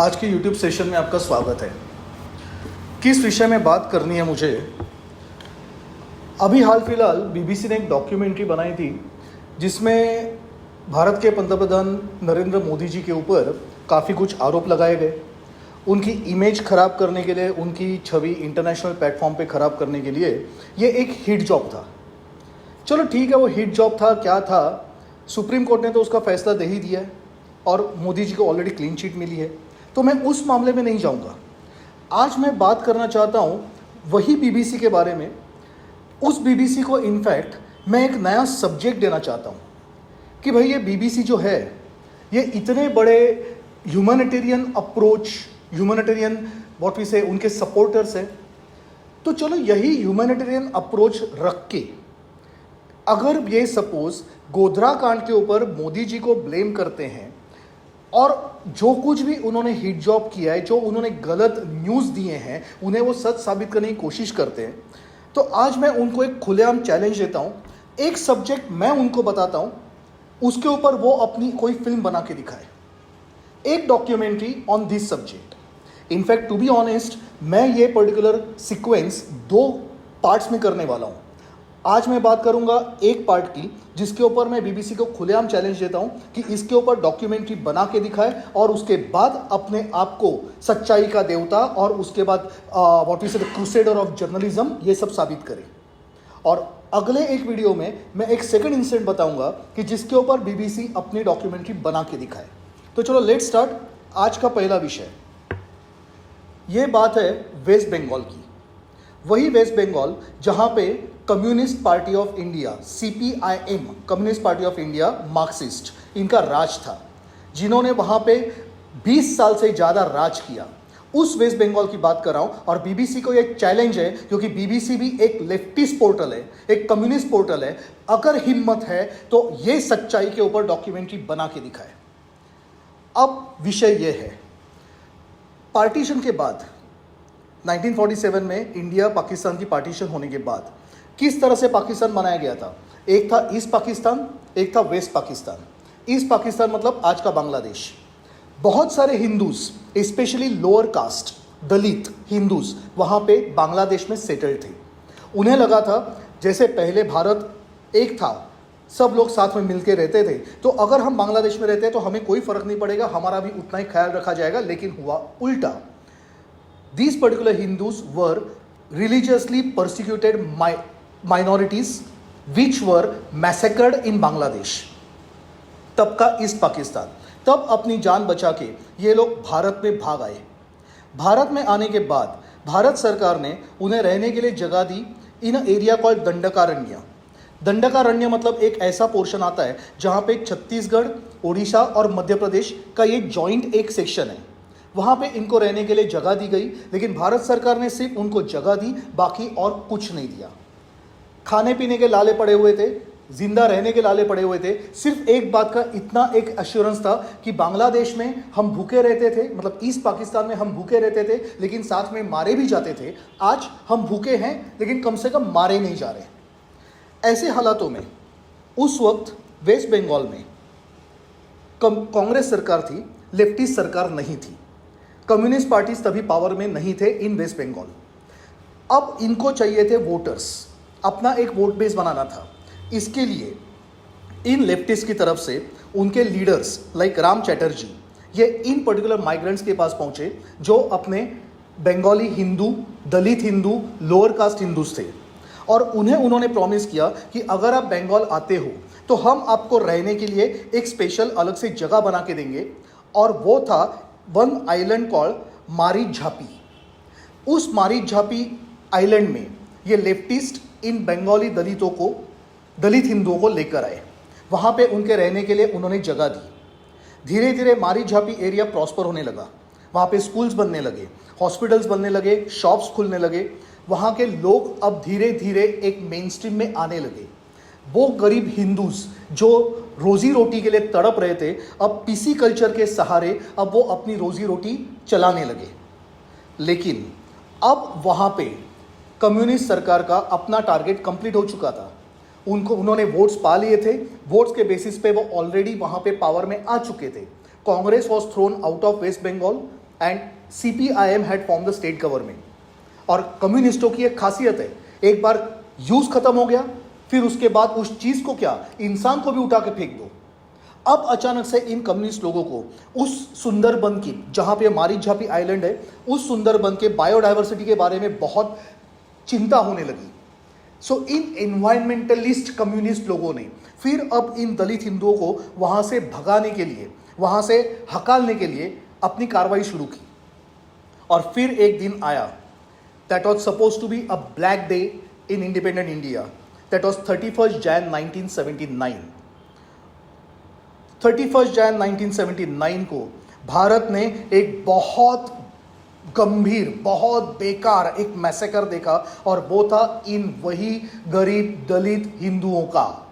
आज के YouTube session में आपका स्वागत है। किस विषय में बात करनी है मुझे? अभी हाल फिलहाल बीबीसी ने एक डॉक्यूमेंट्री बनाई थी जिसमें भारत के पंतप्रधान नरेंद्र मोदी जी के ऊपर काफ़ी कुछ आरोप लगाए गए। उनकी इमेज ख़राब करने के लिए, उनकी छवि इंटरनेशनल प्लेटफॉर्म पे ख़राब करने के लिए ये एक हिट जॉब था। चलो ठीक है, वो हिट जॉब था, क्या था, सुप्रीम कोर्ट ने तो उसका फैसला दे ही दिया है और मोदी जी को ऑलरेडी क्लीन चिट मिली है, तो मैं उस मामले में नहीं जाऊंगा। आज मैं बात करना चाहता हूं वही बीबीसी के बारे में। उस बीबीसी को इनफैक्ट मैं एक नया सब्जेक्ट देना चाहता हूं कि भाई ये बीबीसी जो है, ये इतने बड़े humanitarian approach, humanitarian what we say, उनके सपोर्टर्स हैं, तो चलो यही ह्यूमैनिटेरियन अप्रोच रख के अगर ये सपोज गोधरा कांड के ऊपर मोदी जी को ब्लेम करते हैं और जो कुछ भी उन्होंने हिट जॉब किया है, जो उन्होंने गलत न्यूज़ दिए हैं, उन्हें वो सच साबित करने की कोशिश करते हैं, तो आज मैं उनको एक खुलेआम चैलेंज देता हूँ। एक सब्जेक्ट मैं उनको बताता हूँ, उसके ऊपर वो अपनी कोई फिल्म बना के दिखाए, एक documentary on this subject. In fact to be honest, मैं ये पर्टिकुलर सीक्वेंस 2 पार्ट्स में करने वाला हूँ। आज मैं बात करूंगा एक पार्ट की, जिसके ऊपर मैं बीबीसी को खुलेआम चैलेंज देता हूं कि इसके ऊपर डॉक्यूमेंट्री बना के दिखाए और उसके बाद अपने आप को सच्चाई का देवता और उसके बाद व्हाट वी से द क्रूसेडर ऑफ जर्नलिज्म, ये सब साबित करे। और अगले एक वीडियो में मैं एक सेकंड इंसिडेंट बताऊंगा कि जिसके ऊपर बीबीसी अपनी डॉक्यूमेंट्री बना के दिखाए। तो चलो लेट स्टार्ट। आज का पहला विषय, ये बात है वेस्ट बंगाल की। वही वेस्ट बंगाल जहां पे communist party of India, CPIM, communist party of India, Marxist, इनका राज था, जिन्होंने वहां पे 20 साल से ज़्यादा राज किया। उस वेस्ट बंगाल की बात कर रहा हूं और बीबीसी को यह चैलेंज है, क्योंकि बीबीसी भी एक लेफ्टिस्ट पोर्टल है, एक कम्युनिस्ट पोर्टल है। अगर हिम्मत है तो ये सच्चाई के ऊपर डॉक्यूमेंट्री बना के दिखाए। अब विषय यह है, पार्टीशन के बाद 1947 में इंडिया पाकिस्तान की पार्टीशन होने के बाद किस तरह से पाकिस्तान बनाया गया था। एक था ईस्ट पाकिस्तान, एक था वेस्ट पाकिस्तान। ईस्ट पाकिस्तान मतलब आज का बांग्लादेश। बहुत सारे हिंदूज, स्पेशली लोअर कास्ट दलित हिंदूज, वहाँ पे बांग्लादेश में सेटल्ड थे। उन्हें लगा था जैसे पहले भारत एक था, सब लोग साथ में मिलकर रहते थे, तो अगर हम बांग्लादेश में रहते हैं तो हमें कोई फर्क नहीं पड़ेगा, हमारा भी उतना ही ख्याल रखा जाएगा। लेकिन हुआ उल्टा। These particular Hindus were religiously persecuted minorities which were massacred in Bangladesh। तब का ईस्ट पाकिस्तान, तब अपनी जान बचा के ये लोग भारत में भाग आए। भारत में आने के बाद भारत सरकार ने उन्हें रहने के लिए जगह दी इन एरिया कॉल्ड दंडकारण्य। दंडकारण्य मतलब एक ऐसा पोर्शन आता है जहाँ पे छत्तीसगढ़, उड़ीसा और मध्य प्रदेश का ये जॉइंट एक सेक्शन है। वहाँ पे इनको रहने के लिए जगह दी गई, लेकिन भारत सरकार ने सिर्फ उनको जगह दी, बाकी और कुछ नहीं दिया। खाने पीने के लाले पड़े हुए थे, जिंदा रहने के लाले पड़े हुए थे। सिर्फ एक बात का इतना एक एश्योरेंस था कि बांग्लादेश में हम भूखे रहते थे, मतलब ईस्ट पाकिस्तान में हम भूखे रहते थे लेकिन साथ में मारे भी जाते थे। आज हम भूखे हैं लेकिन कम से कम मारे नहीं जा रहे। ऐसे हालातों में उस वक्त वेस्ट बंगाल में कांग्रेस सरकार थी, लेफ्टिस्ट सरकार नहीं थी। कम्युनिस्ट पार्टीज तभी पावर में नहीं थे इन वेस्ट बंगाल। अब इनको चाहिए थे वोटर्स, अपना एक वोट बेस बनाना था। इसके लिए इन लेफ्टिस्ट की तरफ से उनके लीडर्स लाइक राम चैटर्जी, ये इन पर्टिकुलर माइग्रेंट्स के पास पहुंचे जो अपने बंगाली हिंदू, दलित हिंदू, लोअर कास्ट हिंदूज थे, और उन्होंने प्रॉमिस किया कि अगर आप बंगाल आते हो तो हम आपको रहने के लिए एक स्पेशल अलग से जगह बना के देंगे, और वो था वन आइलैंड कॉल्ड मारिच झापी। उस मारिच झापी आइलैंड में ये लेफ्टिस्ट इन बंगाली दलित हिंदुओं को लेकर आए। वहाँ पे उनके रहने के लिए उन्होंने जगह दी। धीरे धीरे मारिच झापी एरिया प्रॉस्पर होने लगा। वहाँ पे स्कूल्स बनने लगे, हॉस्पिटल्स बनने लगे, शॉप्स खुलने लगे। वहाँ के लोग अब धीरे धीरे एक मेन स्ट्रीम में आने लगे। वो गरीब हिंदूज जो रोजी रोटी के लिए तड़प रहे थे, अब पीसी कल्चर के सहारे अब वो अपनी रोजी रोटी चलाने लगे। लेकिन अब वहाँ पे कम्युनिस्ट सरकार का अपना टारगेट कंप्लीट हो चुका था। उन्होंने वोट्स पा लिए थे। वोट्स के बेसिस पे वो ऑलरेडी वहाँ पे पावर में आ चुके थे। Congress was thrown out of West Bengal and CPIM had form the state government. और कम्युनिस्टों की एक खासियत है, एक बार यूज खत्म हो गया, फिर उसके बाद उस चीज को क्या, इंसान को भी उठा के फेंक दो। अब अचानक से इन कम्युनिस्ट लोगों को उस सुंदरबन की, जहां पे मारी झापी आइलैंड है, उस सुंदरबन के बायोडाइवर्सिटी के बारे में बहुत चिंता होने लगी। सो इन एनवायरमेंटलिस्ट कम्युनिस्ट लोगों ने फिर अब इन दलित हिंदुओं को वहां से भगाने के लिए, वहां से हकालने के लिए अपनी कार्रवाई शुरू की। और फिर एक दिन आया, that was suppose to be a black day in independent India, that was 31 Jan 1979। 31 Jan 1979 को भारत ने एक बहुत गंभीर, बहुत बेकार एक मैसेकर देखा, और वो था इन वही गरीब दलित हिंदुओं का।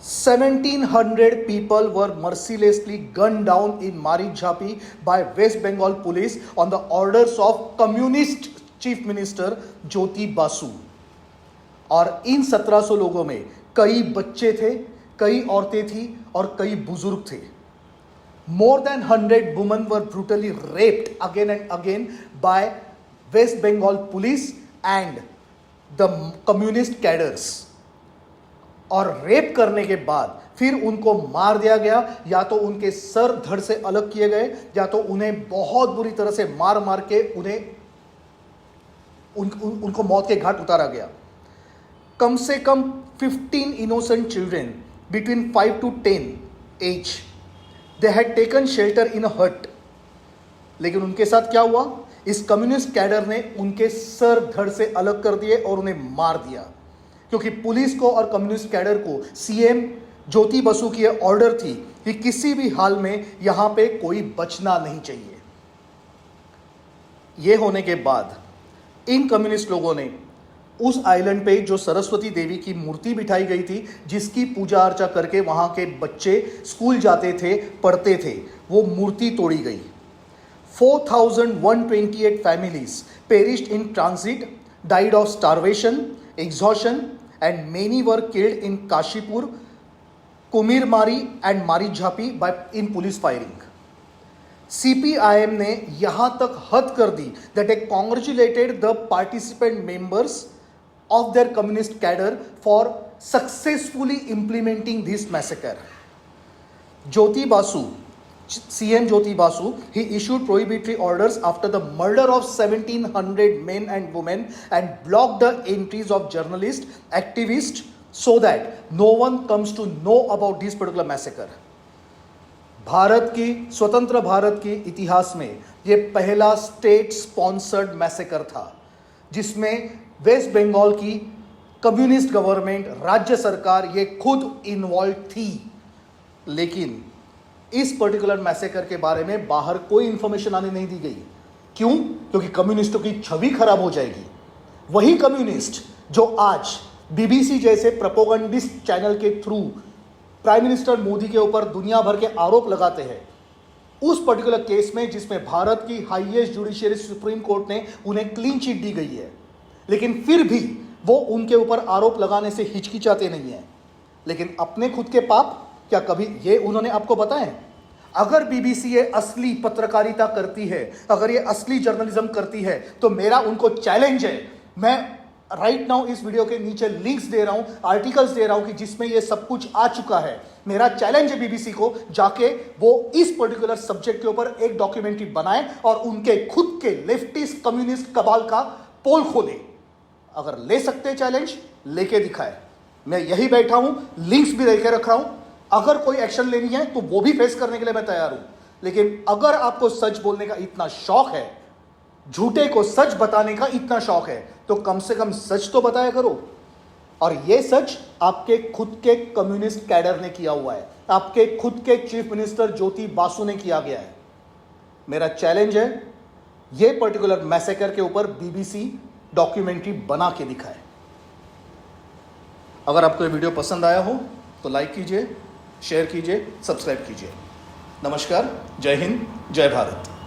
1700 people were mercilessly gunned down in Maricjhapi by West Bengal police on the orders of communist chief minister Jyoti Basu। और इन 1700 लोगों में कई बच्चे थे, कई औरतें थी और कई बुजुर्ग थे। More than 100 women were brutally raped again and again by West Bengal police and the communist cadres। और रेप करने के बाद फिर उनको मार दिया गया, या तो उनके सर धड़ से अलग किए गए, या तो उन्हें बहुत बुरी तरह से मार मार के उनको मौत के घाट उतारा गया। कम से कम 15 innocent children between 5 to 10 age, they had taken shelter in a hut. लेकिन उनके साथ क्या हुआ, इस कम्युनिस्ट कैडर ने उनके सर धड़ से अलग कर दिए और उन्हें मार दिया, क्योंकि पुलिस को और कम्युनिस्ट कैडर को सीएम ज्योति बसु की ऑर्डर थी कि किसी भी हाल में यहां पे कोई बचना नहीं चाहिए। यह होने के बाद इन कम्युनिस्ट लोगों ने उस आइलैंड पे जो सरस्वती देवी की मूर्ति बिठाई गई थी, जिसकी पूजा अर्चा करके वहां के बच्चे स्कूल जाते थे, पढ़ते थे, वो मूर्ति तोड़ी गई। 4128 families perished in transit, died of starvation, exhaustion, and many were killed in Kashipur, Kumirmari and Maricjhapi in police firing। CPIM ने यहां तक हद कर दी that it congratulated the participant members of their communist cadre for successfully implementing this massacre। Jyoti Basu, CM Jyoti Basu, he issued prohibitory orders after the murder of 1700 men and women and blocked the entries of journalists, activists, so that no one comes to know about this particular massacre। Bharat की, स्वतंत्र भारत के इतिहास में यह पहला state sponsored massacre था, जिसमें waste Bengal की कम्युनिस्ट गवर्नमेंट, राज्य सरकार, ये खुद इन्वॉल्व थी। लेकिन इस पर्टिकुलर मैसेकर के बारे में बाहर कोई इंफॉर्मेशन आने नहीं दी गई। क्यों? क्योंकि कम्युनिस्टों की छवि खराब हो जाएगी। वही कम्युनिस्ट जो आज BBC जैसे प्रोपेगेंडिस्ट चैनल के थ्रू प्राइम मिनिस्टर मोदी के ऊपर दुनिया भर के आरोप लगाते हैं, उस पर्टिकुलर केस में जिसमें भारत की हाईएस्ट जुडिशियरी सुप्रीम कोर्ट ने उन्हें क्लीन चिट दी गई है, लेकिन फिर भी वो उनके ऊपर आरोप लगाने से हिचकिचाते नहीं है। लेकिन अपने खुद के पाप क्या कभी ये उन्होंने आपको बताएं? अगर BBC ये असली पत्रकारिता करती है, अगर ये असली जर्नलिज्म करती है, तो मेरा उनको चैलेंज है। मैं राइट नाउ इस वीडियो के नीचे लिंक्स दे रहा हूं, आर्टिकल्स दे रहा हूं कि जिसमें ये सब कुछ आ चुका है। मेरा चैलेंज है BBC को, जाके वो इस पर्टिकुलर सब्जेक्ट के ऊपर एक डॉक्यूमेंट्री बनाए और उनके खुद के लेफ्टिस्ट कम्युनिस्ट कबाल का पोल खोले। अगर ले सकते चैलेंज, लेके दिखाए। मैं यही बैठा हूं, लिंक्स भी लेके रख रहा हूं। अगर कोई एक्शन लेनी है तो वो भी फेस करने के लिए मैं तैयार हूं। लेकिन अगर आपको सच बोलने का इतना शौक है, झूठे को सच बताने का इतना शौक है, तो कम से कम सच तो बताया करो। और ये सच आपके खुद के कम्युनिस्ट कैडर ने किया हुआ है, आपके खुद के चीफ मिनिस्टर ज्योति बासु ने किया गया है। मेरा चैलेंज है, ये पर्टिकुलर मैसेकर के ऊपर BBC डॉक्यूमेंट्री बना के दिखाए। अगर आपको ये वीडियो पसंद आया हो तो लाइक कीजिए, शेयर कीजिए, सब्सक्राइब कीजिए। नमस्कार, जय हिंद, जय भारत।